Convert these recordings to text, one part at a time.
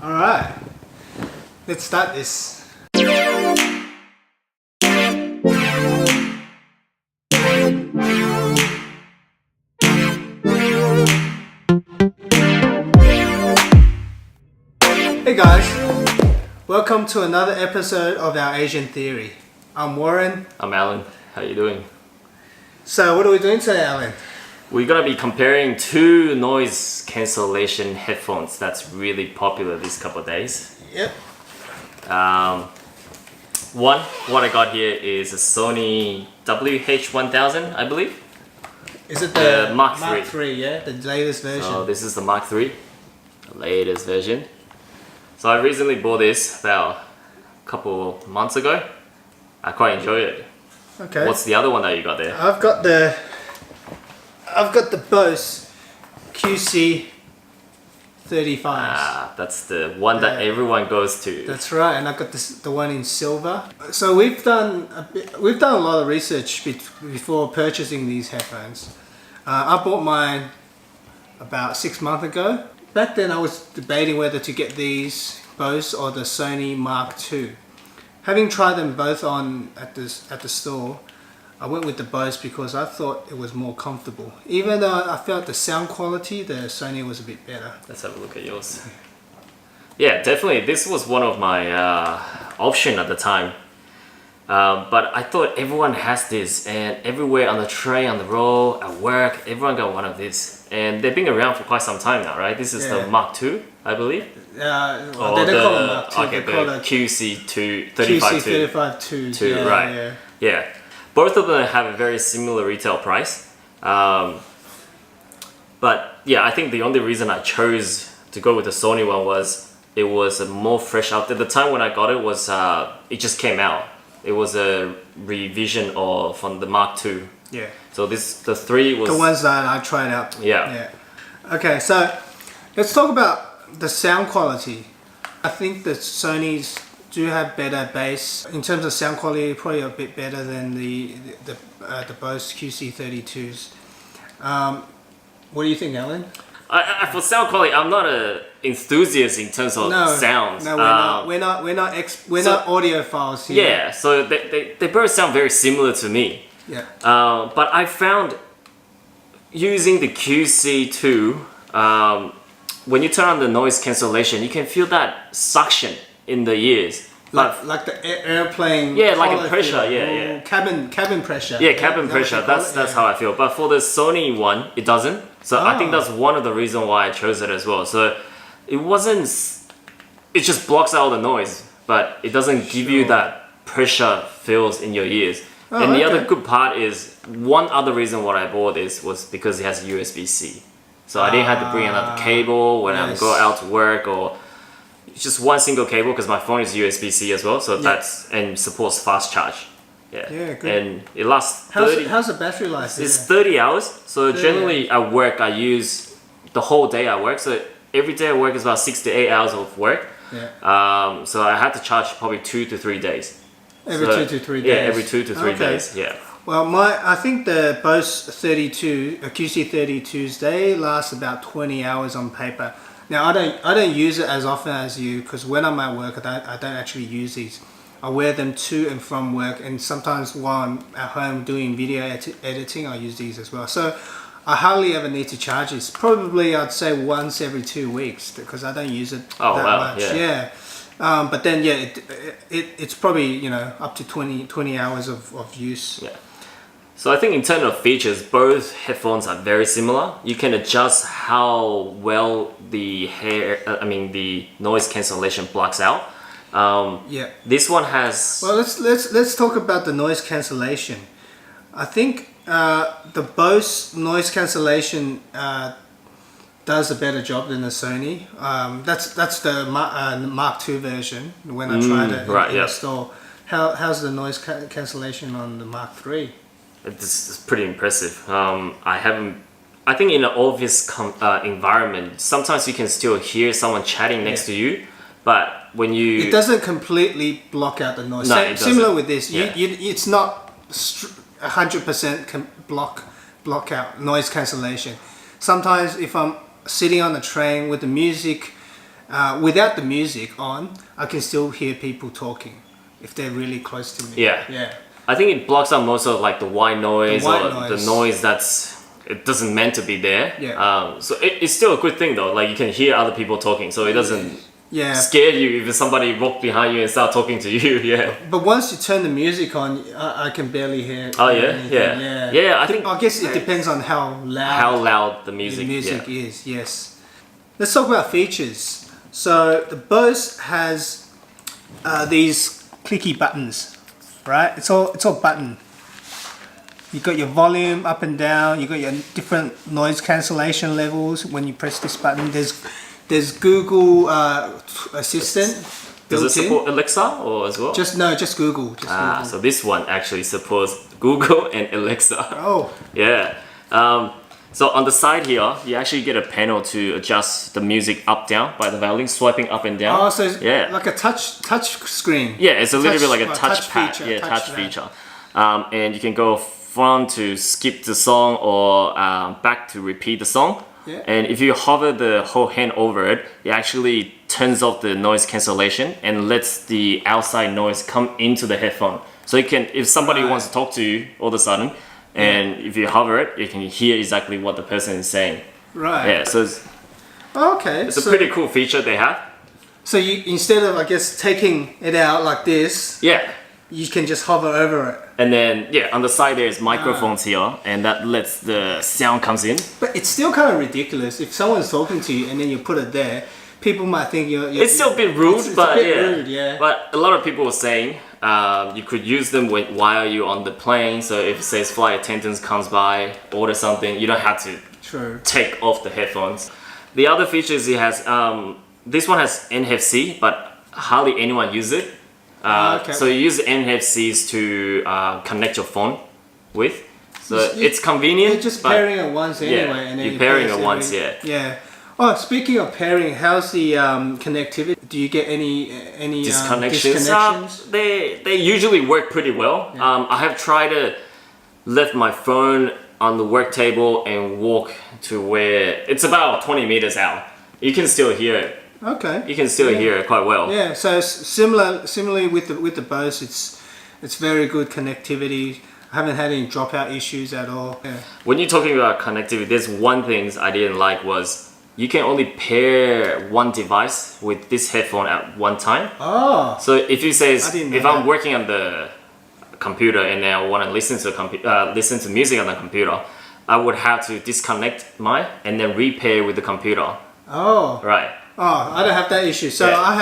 Alright, let's start this. Hey guys, welcome to another episode of our Asian Theory. I'm Warren. I'm Alan. How you doing? So what are we doing today, Alan? We're gonna be comparing two noise cancellation headphones that's really popular these couple of days. Yep. What I got here is a Sony WH-1000, I believe. Is it the Mark III, yeah? The latest version. So this is the Mark III, the latest version. So I recently bought this about a couple months ago. I quite enjoy it. Okay. What's the other one that you got there? I've got the Bose QC35s. That's the one that everyone goes to. That's right, and I got the one in silver. So we've done a lot of research before purchasing these headphones. I bought mine about 6 months ago. Back then I was debating whether to get these Bose or the Sony Mark II. Having tried them both on at the store, I went with the Bose because I thought it was more comfortable. Even though I felt the sound quality, the Sony was a bit better. Let's have a look at yours. Yeah, definitely. This was one of my option at the time. But I thought everyone has this, and everywhere on the train, on the road, at work, everyone got one of these. And they've been around for quite some time now, right? This is the Mark II, I believe. They don't call it Mark II. Okay, they call the it QC2, QC35 right? Yeah. Both of them have a very similar retail price. But yeah, I think the only reason I chose to go with the Sony one was it was more fresh out. At the time when I got it was it just came out. It was a revision from the Mark II. Yeah. So the 3 was the ones that I tried out. Yeah. Okay, so let's talk about the sound quality. I think the Sonys do have better bass in terms of sound quality, probably a bit better than the Bose QC32s. What do you think, Alan? For sound quality, I'm not an enthusiast in terms of sounds. No, we're not audiophiles here. Yeah, so they both sound very similar to me. Yeah. But I found using the QC2, when you turn on the noise cancellation, you can feel that suction in the ears. Like the airplane. Yeah, like a pressure. Yeah. Cabin pressure. Yeah, cabin pressure. That's how I feel. But for the Sony one, it doesn't. So I think that's one of the reasons why I chose it as well. So it wasn't. It just blocks out the noise, but it doesn't give you that pressure feels in your ears. And the other good part is one other reason why I bought this was because it has USB-C. So I didn't have to bring another cable when I go out to work, or it's just one single cable because my phone is USB-C as well. So and supports fast charge. Yeah, good. And it lasts 30. How's the battery life? It's 30 hours. So generally at work I use the whole day at work. So every day at work is about 6 to 8 hours of work. Yeah. So I had to charge probably 2 to 3 days. Every 2 to 3 days. Yeah, every 2 to 3 days. Yeah. Well, I think the Bose QC32s, they last about 20 hours on paper. Now I don't use it as often as you, because when I'm at work I don't actually use these. I wear them to and from work, and sometimes while I'm at home doing video editing I use these as well. So I hardly ever need to charge this. Probably I'd say once every 2 weeks, because I don't use it that much. Yeah. But then it's probably up to 20 hours of use. Yeah. So I think in terms of features, both headphones are very similar. You can adjust how well the noise cancellation blocks out. This one has. Well, let's talk about the noise cancellation. I think the Bose noise cancellation does a better job than the Sony. That's the Mark II version. When I tried it in the store, how's the noise cancellation on the Mark III? It's pretty impressive. I think in an obvious environment, sometimes you can still hear someone chatting next to you, but when it doesn't completely block out the noise. No, similar with this, it's not 100% block out noise cancellation. Sometimes if I'm sitting on the train with the music without the music on, I can still hear people talking if they're really close to me. Yeah. I think it blocks out most of like the white noise the noise it doesn't meant to be there. Yeah. So it's still a good thing though. Like you can hear other people talking, so it doesn't scare you if somebody walk behind you and start talking to you. Yeah. But once you turn the music on, I can barely hear. Oh anything. Yeah. I guess it depends on how loud the music is. Yes. Let's talk about features. So the Bose has these clicky buttons, right? It's all button. You got your volume up and down. You got your different noise cancellation levels when you press this button. There's Google Assistant. Does it support Alexa or as well? Just Google. Google. So this one actually supports Google and Alexa. Oh. Yeah. So on the side here, you actually get a panel to adjust the music up down by the volume, swiping up and down. Oh, so it's like a touch screen. Yeah, it's a little bit like a touch pad. Touch feature. And you can go front to skip the song or back to repeat the song. Yeah. And if you hover the whole hand over it, it actually turns off the noise cancellation and lets the outside noise come into the headphone. So you can, if somebody wants to talk to you all of a sudden, and if you hover it, you can hear exactly what the person is saying. Right. Yeah. So it's a pretty cool feature they have. So you, instead of, I guess, taking it out like this, you can just hover over it. And then, on the side there's microphones here, and that lets the sound comes in. But it's still kind of ridiculous. If someone's talking to you and then you put it there, people might think you're it's still a bit rude, it's a bit rude, yeah. But a lot of people were saying you could use them while you're on the plane. So if it says flight attendants comes by, order something, you don't have to take off the headphones. The other features it has, this one has NFC, but hardly anyone uses it. So you use NFCs to connect your phone with. So it's convenient. You're just pairing it once anyway. And then you're pairing it once, Yeah. Oh, speaking of pairing, how's the connectivity? Do you get any disconnections? They usually work pretty well. Yeah. I have tried to left my phone on the work table and walk to where it's about 20 meters out. You can still hear it. Okay. You can still hear it quite well. Yeah. So similarly with the Bose, it's very good connectivity. I haven't had any dropout issues at all. Yeah. When you're talking about connectivity, there's one thing I didn't like was you can only pair one device with this headphone at one time. Oh. So if you say I'm working on the computer and then I want to listen to music on the computer, I would have to disconnect mine and then repair with the computer. Oh. Right. Oh, I don't have that issue. So I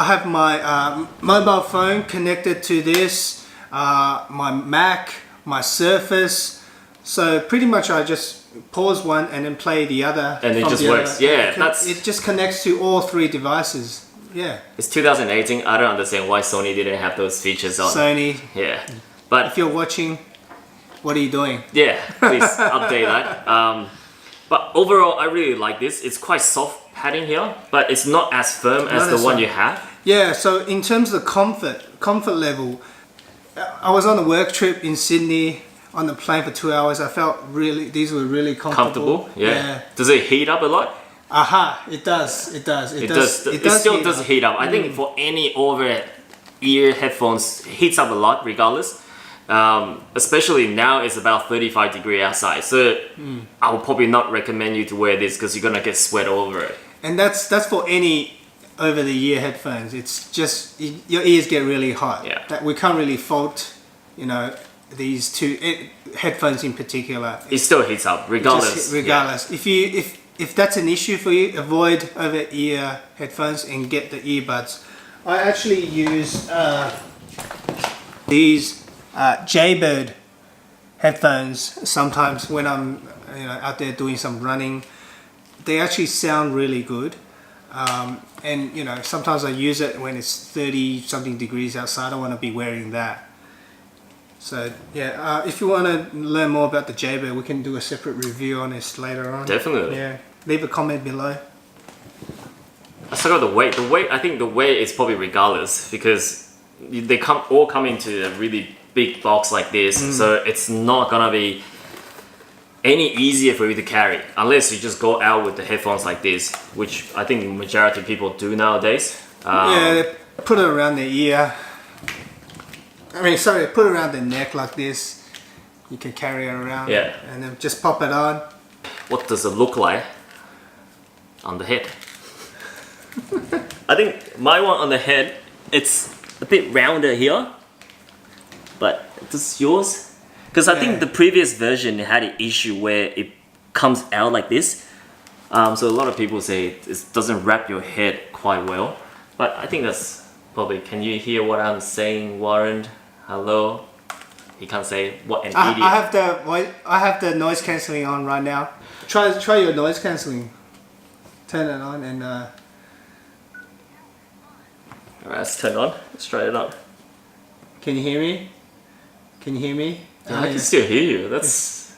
have my mobile phone connected to this, my Mac, my Surface. So pretty much I just pause one and then play the other. And it just works. It just connects to all three devices. Yeah. It's 2018. I don't understand why Sony didn't have those features on. Sony. Yeah. But if you're watching, what are you doing? Yeah, please update that. But overall, I really like this. It's quite soft padding here, but it's not as firm as the one you have. Yeah, so in terms of comfort level, I was on a work trip in Sydney on the plane for 2 hours. I felt these were really comfortable. Yeah. Does it heat up a lot? It does. It still does heat up. I think for any over-ear headphones, it heats up a lot regardless. Especially now it's about 35 degrees outside, so I would probably not recommend you to wear this because you're gonna get sweat over it. And that's for any over-the-ear headphones. It's just your ears get really hot. Yeah. That we can't really fault, these two headphones in particular. It still heats up regardless. Regardless, if that's an issue for you, avoid over-ear headphones and get the earbuds. I actually use these Jaybird headphones sometimes when I'm out there doing some running. They actually sound really good, and sometimes I use it when it's 30 something degrees outside. I don't want to be wearing that. So yeah, if you want to learn more about the Jaybird, we can do a separate review on this later on. Definitely. Yeah, leave a comment below. Let's talk about the weight. I think the weight is probably regardless because they all come into a really big box like this, so it's not gonna be any easier for you to carry, unless you just go out with the headphones like this, which I think majority of people do nowadays. Yeah, they put it around their ear. I mean, sorry, put it around their neck like this. You can carry it around. Yeah. And then just pop it on. What does it look like on the head? I think my one on the head, it's a bit rounder here, but does yours? Because I think the previous version had an issue where it comes out like this. So a lot of people say it doesn't wrap your head quite well. But I think that's probably, can you hear what I'm saying, Warren? Hello? He can't say, what an idiot. I have the noise cancelling on right now. Try your noise cancelling. Turn it on and Alright, let's turn it on. Let's try it on. can you hear me? Can you hear me? Yeah, I can still hear you. That's.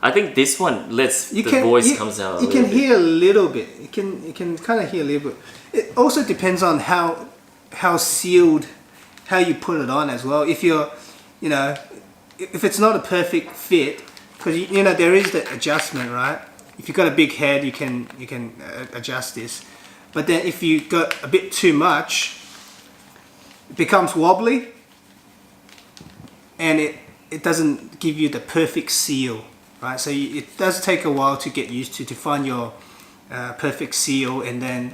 I think this one lets the voice comes out. You can hear a little bit. You can kind of hear a little bit. It also depends on how sealed, how you put it on as well. If you're, you know, if it's not a perfect fit, because you know there is the adjustment, right? If you've got a big head, you can adjust this. But then if you got a bit too much, it becomes wobbly, and it doesn't give you the perfect seal, right? So it does take a while to get used to find your perfect seal, and then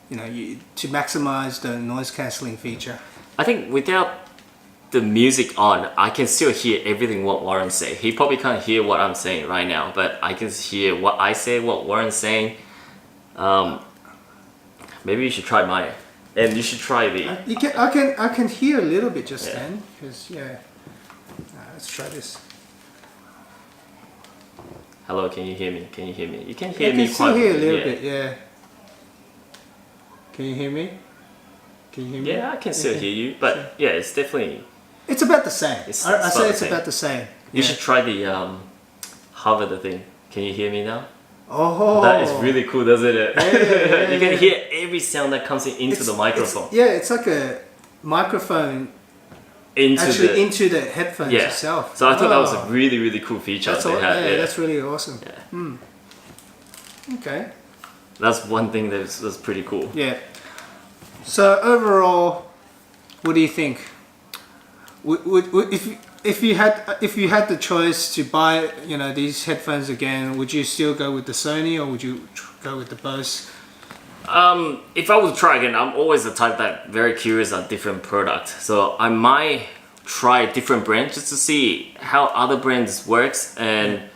to maximize the noise cancelling feature. I think without the music on, I can still hear everything what Warren's saying. He probably can't hear what I'm saying right now, but I can hear what I say, what Warren's saying. Maybe you should try mine, and you should try the. I can hear a little bit just then, because let's try this. Hello, can you hear me? Can you hear me? You can hear me quite. I can still hear a little bit. Yeah. Can you hear me? Can you hear me? Yeah, I can still hear you, but yeah, it's definitely. It's about the same. I say it's same. about the same. You should try the hover the thing. Can you hear me now? Oh, that is really cool, doesn't it? Yeah, you can hear every sound that comes into the microphone. It's like a microphone into the headphones itself. So I thought that was a really, really cool feature. That's really awesome. Yeah. Okay. That's one thing that's pretty cool. Yeah. So overall, what do you think? If you had the choice to buy these headphones again, would you still go with the Sony or would you go with the Bose? If I would try again, I'm always the type that very curious on different products. So I might try a different brand just to see how other brands works and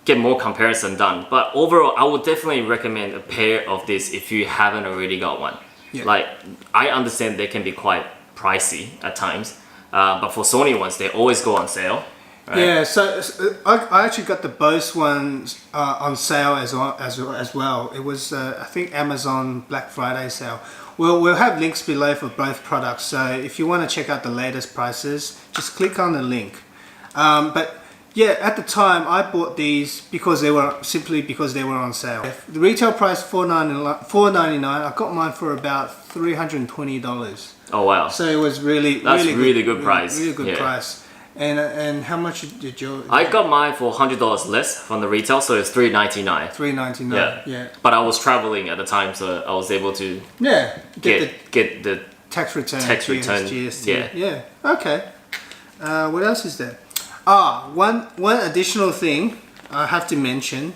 get more comparison done. But overall, I would definitely recommend a pair of this if you haven't already got one. Yeah. Like, I understand they can be quite pricey at times. But for Sony ones, they always go on sale. Right? Yeah, so I actually got the Bose ones on sale as well. It was I think Amazon Black Friday sale. We'll have links below for both products. So if you want to check out the latest prices, just click on the link. But yeah, at the time I bought these because they were on sale. The retail price $4.99. I got mine for about $320. Oh wow! So it was really good price. Really good price. And how much did you? I got mine for $100 less from the retail, so it's $3.99. $3.99. Yeah. But I was traveling at the time, so I was able to get the tax return. GST. Yeah. Okay. What else is there? One additional thing I have to mention.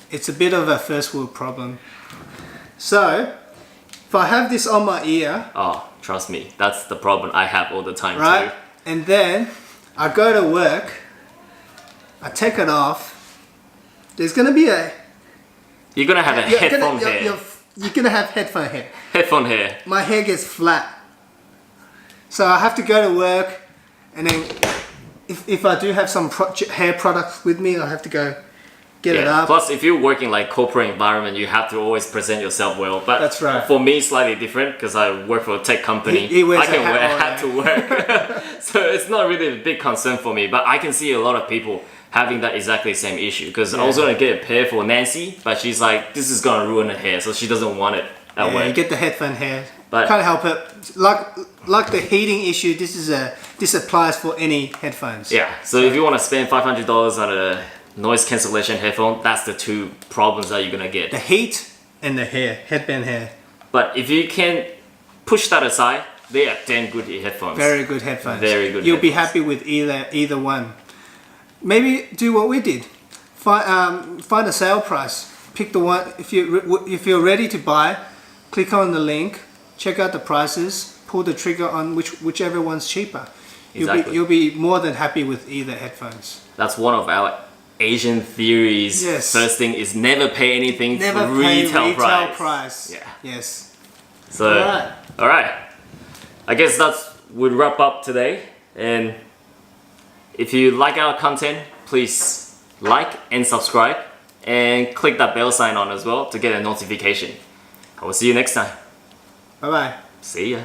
It's a bit of a first world problem. So, if I have this on my ear. Trust me, that's the problem I have all the time right? too. And then I go to work, I take it off. There's gonna be you're gonna have headphone hair. You're gonna have headphone hair. Headphone hair. My hair gets flat. So I have to go to work, and then if I do have some hair products with me, I have to go get it up. Plus, if you're working like corporate environment, you have to always present yourself well. But that's right. For me, slightly different because I work for a tech company. I can wear a hat to work, so it's not really a big concern for me. But I can see a lot of people having that exactly same issue because I was gonna get a pair for Nancy, but she's like, this is gonna ruin her hair, so she doesn't want it that way. You get the headphone hair. But can't help it. Like the heating issue, this applies for any headphones. Yeah. So if you want to spend $500 on a noise cancellation headphone, that's the two problems that you're gonna get. The heat and the hair, headband hair. But if you can push that aside, they are damn good headphones. Very good headphones. Very good. You'll be happy with either one. Maybe do what we did. Find a sale price. Pick the one. If you're ready to buy, click on the link. Check out the prices. Pull the trigger on whichever one's cheaper. Exactly. You'll be more than happy with either headphones. That's one of our Asian theories. Yes. First thing is never pay anything Never for pay retail price. price. Yeah. Yes. So, all right. I guess that would wrap up today. And if you like our content, please like and subscribe and click that bell sign on as well to get a notification. I will see you next time. Bye bye. See ya.